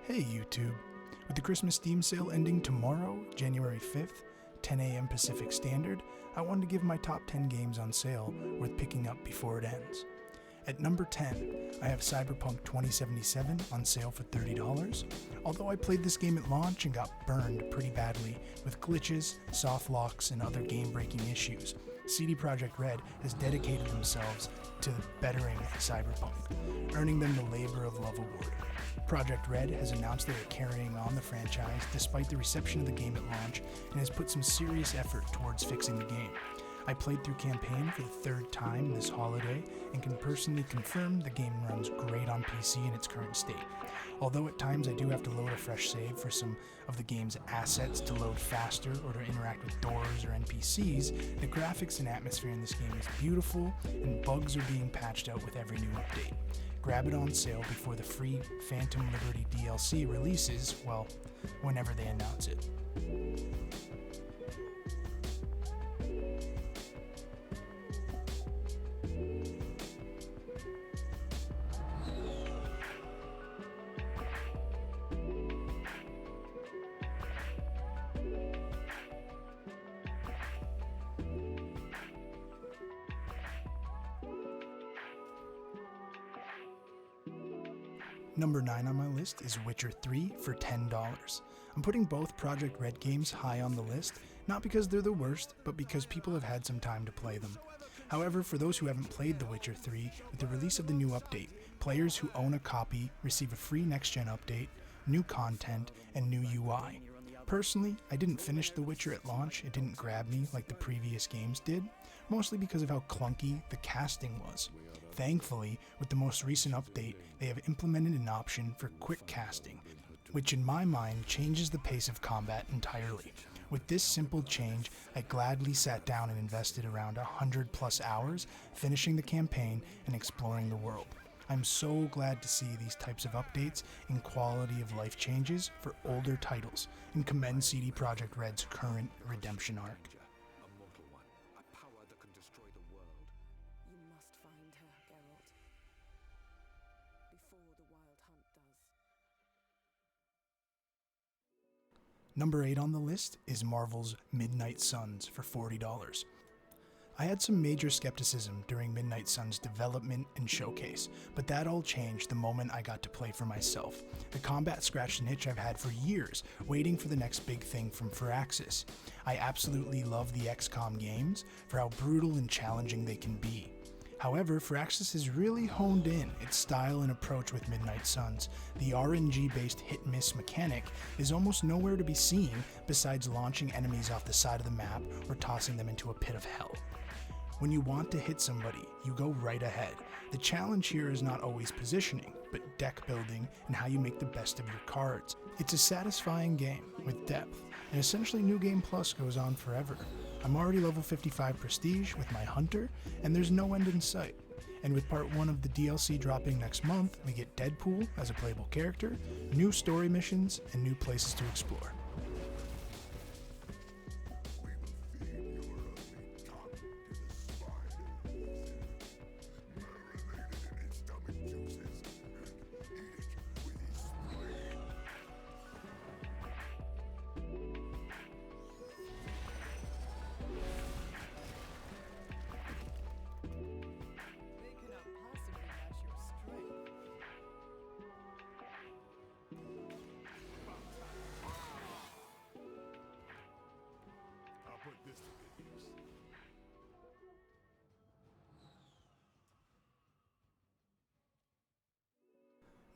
Hey YouTube! With the Christmas Steam sale ending tomorrow, January 5th, 10 a.m. Pacific Standard, I wanted to give my top 10 games on sale worth picking up before it ends. At number 10, I have Cyberpunk 2077 on sale for $30. Although I played this game at launch and got burned pretty badly with glitches, soft locks, and other game-breaking issues, CD Projekt Red has dedicated themselves to bettering Cyberpunk, earning them the Labor of Love Award. Projekt Red has announced they are carrying on the franchise despite the reception of the game at launch and has put some serious effort towards fixing the game. I played through campaign for the third time this holiday and can personally confirm the game runs great on PC in its current state. Although at times I do have to load a fresh save for some of the game's assets to load faster or to interact with doors or NPCs, the graphics and atmosphere in this game is beautiful and bugs are being patched out with every new update. Grab it on sale before the free Phantom Liberty DLC releases, well, whenever they announce it. Number 9 on my list is Witcher 3 for $10. I'm putting both Projekt Red games high on the list, not because they're the worst, but because people have had some time to play them. However, for those who haven't played The Witcher 3, with the release of the new update, players who own a copy receive a free next-gen update, new content, and new UI. Personally, I didn't finish The Witcher at launch. It didn't grab me like the previous games did, mostly because of how clunky the casting was. Thankfully, with the most recent update, they have implemented an option for quick casting, which in my mind changes the pace of combat entirely. With this simple change, I gladly sat down and invested around 100 plus hours finishing the campaign and exploring the world. I'm so glad to see these types of updates and quality of life changes for older titles and commend CD Projekt Red's current redemption arc. Number 8 on the list is Marvel's Midnight Suns for $40. I had some major skepticism during Midnight Suns' development and showcase, but that all changed the moment I got to play for myself. The combat scratched an itch I've had for years, waiting for the next big thing from Firaxis. I absolutely love the XCOM games for how brutal and challenging they can be. However, Firaxis has really honed in its style and approach with Midnight Suns. The RNG-based hit-miss mechanic is almost nowhere to be seen besides launching enemies off the side of the map or tossing them into a pit of hell. When you want to hit somebody, you go right ahead. The challenge here is not always positioning, but deck building and how you make the best of your cards. It's a satisfying game with depth, and essentially New Game Plus goes on forever. I'm already level 55 Prestige with my Hunter, and there's no end in sight. And with part 1 of the DLC dropping next month, we get Deadpool as a playable character, new story missions, and new places to explore.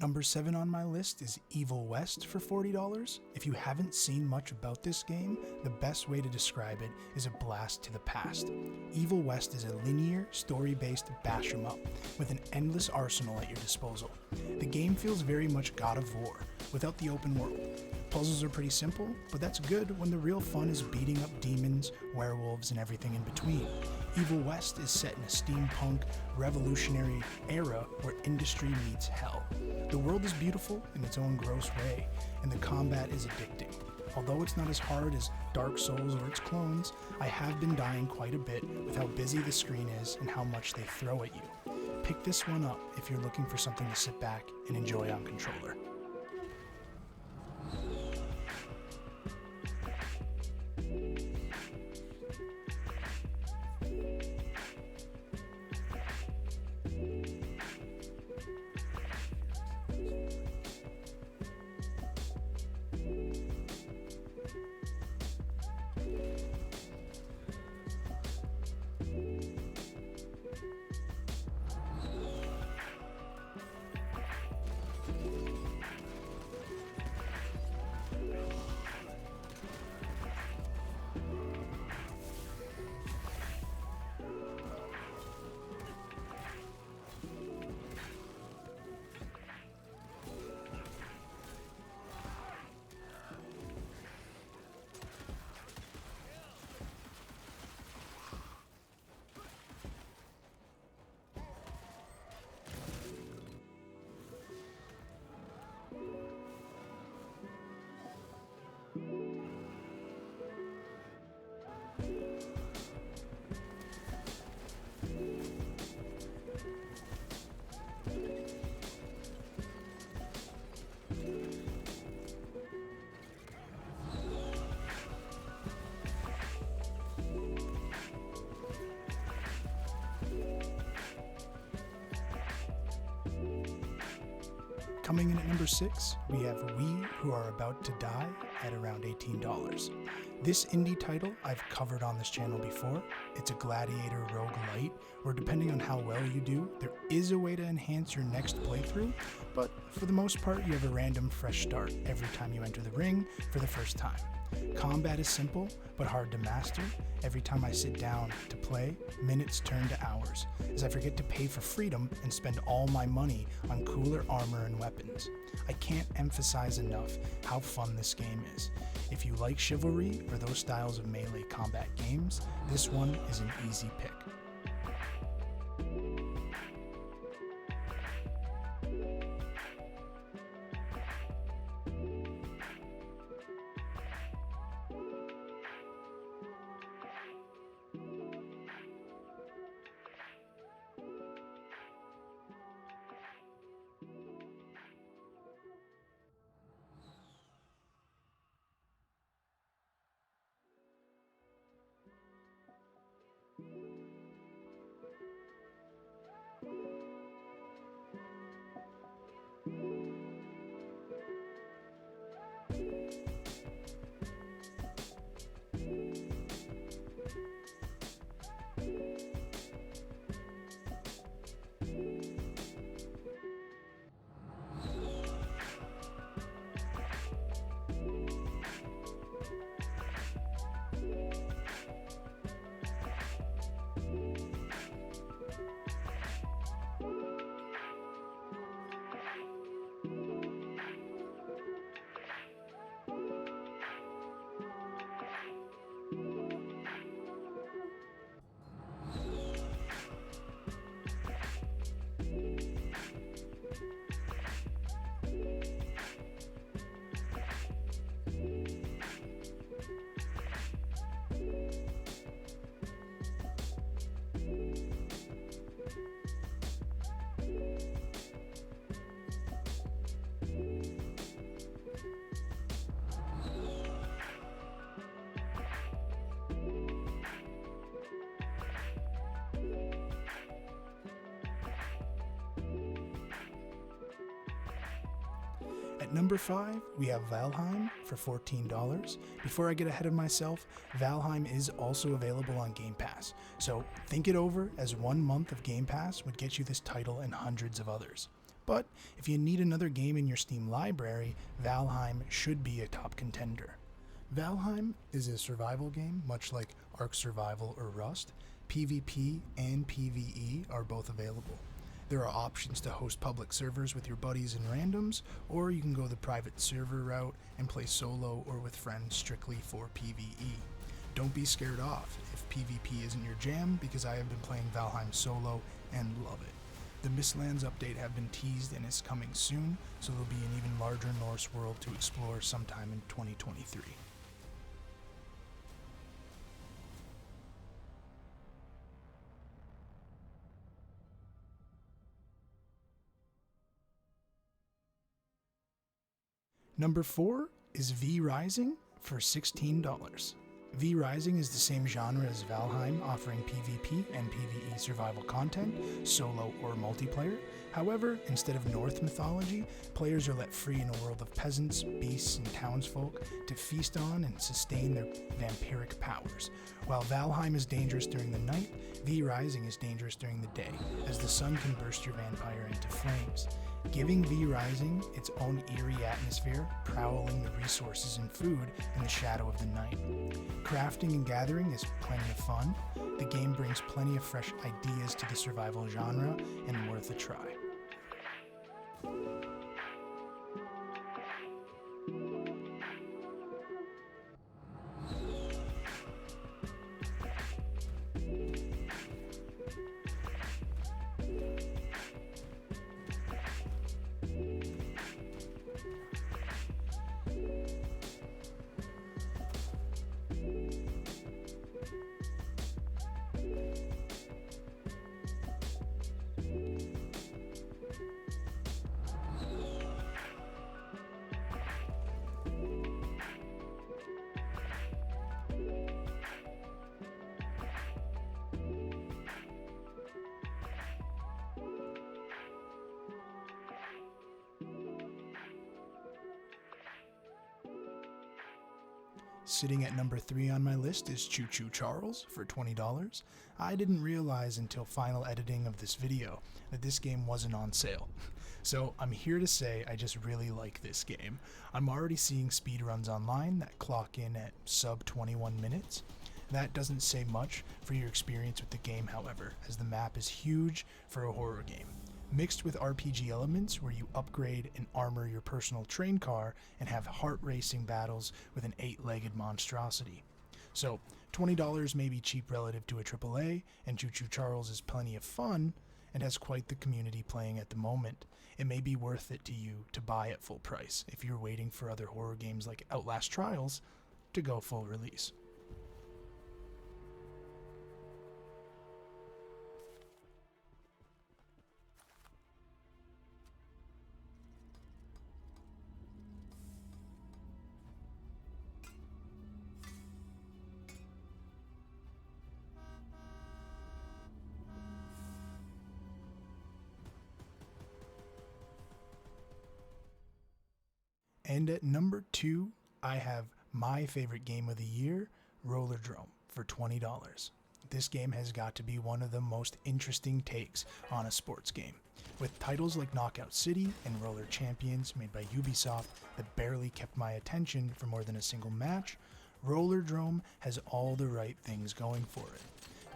Number 7 on my list is Evil West for $40. If you haven't seen much about this game, the best way to describe it is a blast to the past. Evil West is a linear, story-based bash 'em up with an endless arsenal at your disposal. The game feels very much God of War, without the open world. Puzzles are pretty simple, but that's good when the real fun is beating up demons, werewolves, and everything in between. Evil West is set in a steampunk, revolutionary era where industry meets hell. The world is beautiful in its own gross way, and the combat is addicting. Although it's not as hard as Dark Souls or its clones, I have been dying quite a bit with how busy the screen is and how much they throw at you. Pick this one up if you're looking for something to sit back and enjoy on controller. Coming in at number 6, we have We Who Are About to Die at around $18. This indie title I've covered on this channel before. It's a gladiator roguelite where, depending on how well you do, there is a way to enhance your next playthrough, but for the most part you have a random fresh start every time you enter the ring for the first time. Combat is simple but hard to master. Every time I sit down to play, minutes turn to hours, as I forget to pay for freedom and spend all my money on cooler armor and weapons. I can't emphasize enough how fun this game is. If you like chivalry or those styles of melee combat games, this one is an easy pick. At number 5, we have Valheim for $14. Before I get ahead of myself, Valheim is also available on Game Pass, so think it over, as 1 month of Game Pass would get you this title and hundreds of others. But if you need another game in your Steam library, Valheim should be a top contender. Valheim is a survival game, much like Ark Survival or Rust. PvP and PvE are both available. There are options to host public servers with your buddies and randoms, or you can go the private server route and play solo or with friends strictly for PvE. Don't be scared off if PvP isn't your jam, because I have been playing Valheim solo and love it. The Mistlands update have been teased and is coming soon, so there'll be an even larger Norse world to explore sometime in 2023. Number 4 is V Rising for $16. V Rising is the same genre as Valheim, offering PvP and PvE survival content, solo or multiplayer. However, instead of Norse mythology, players are let free in a world of peasants, beasts, and townsfolk to feast on and sustain their vampiric powers. While Valheim is dangerous during the night, V Rising is dangerous during the day, as the sun can burst your vampire into flames, giving V Rising its own eerie atmosphere, prowling the resources and food in the shadow of the night. Crafting and gathering is plenty of fun. The game brings plenty of fresh ideas to the survival genre and worth a try. Sitting at number 3 on my list is Choo Choo Charles for $20. I didn't realize until final editing of this video that this game wasn't on sale. So I'm here to say I just really like this game. I'm already seeing speedruns online that clock in at sub 21 minutes. That doesn't say much for your experience with the game, however, as the map is huge for a horror game, mixed with RPG elements where you upgrade and armor your personal train car and have heart-racing battles with an 8-legged monstrosity. So $20 may be cheap relative to a AAA, and Choo Choo Charles is plenty of fun and has quite the community playing at the moment. It may be worth it to you to buy at full price if you're waiting for other horror games like Outlast Trials to go full release. And at number 2, I have my favorite game of the year, Rollerdrome, for $20. This game has got to be one of the most interesting takes on a sports game. With titles like Knockout City and Roller Champions made by Ubisoft that barely kept my attention for more than a single match, Rollerdrome has all the right things going for it.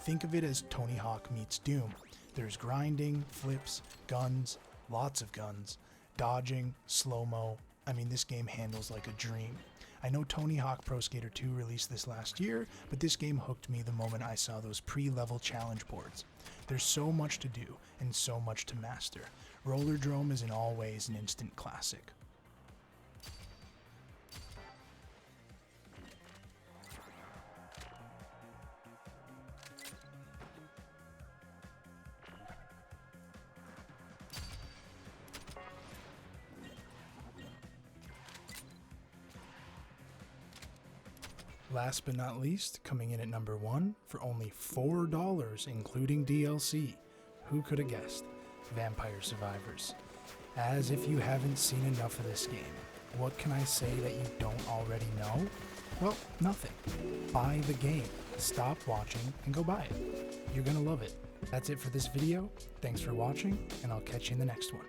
Think of it as Tony Hawk meets Doom. There's grinding, flips, guns, lots of guns, dodging, slow-mo. I mean, this game handles like a dream. I know Tony Hawk Pro Skater 2 released this last year, but this game hooked me the moment I saw those pre-level challenge boards. There's so much to do and so much to master. Rollerdrome is in all ways an instant classic. Last but not least, coming in at number 1 for only $4 including DLC. Who could have guessed? Vampire Survivors. As if you haven't seen enough of this game. What can I say that you don't already know? Well, nothing. Buy the game. Stop watching and go buy it. You're gonna love it. That's it for this video. Thanks for watching, and I'll catch you in the next one.